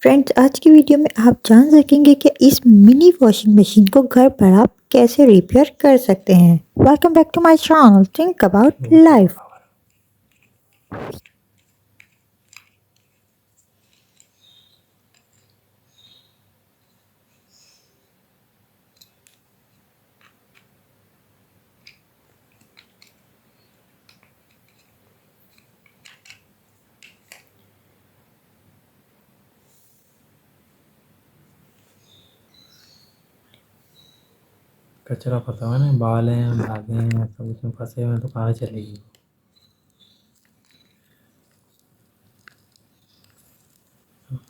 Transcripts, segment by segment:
Friends, आज की video में आप जान सकेंगे कि इस मिनी वॉशिंग मशीन को घर पर आप कैसे रिपेयर कर सकते हैं। Welcome back to my channel think about life. कचरा फंसा हुआ है ना, बाल हैं, धागे हैं, सब उसमें फंसे हुए हैं, तो कहाँ चलेगी।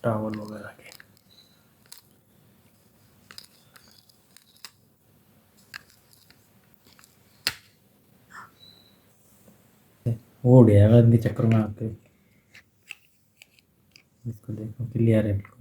टावल वगैरह के वो उड़ जाएगा इनके चक्कर में आके। इसको देखो, क्लियर है।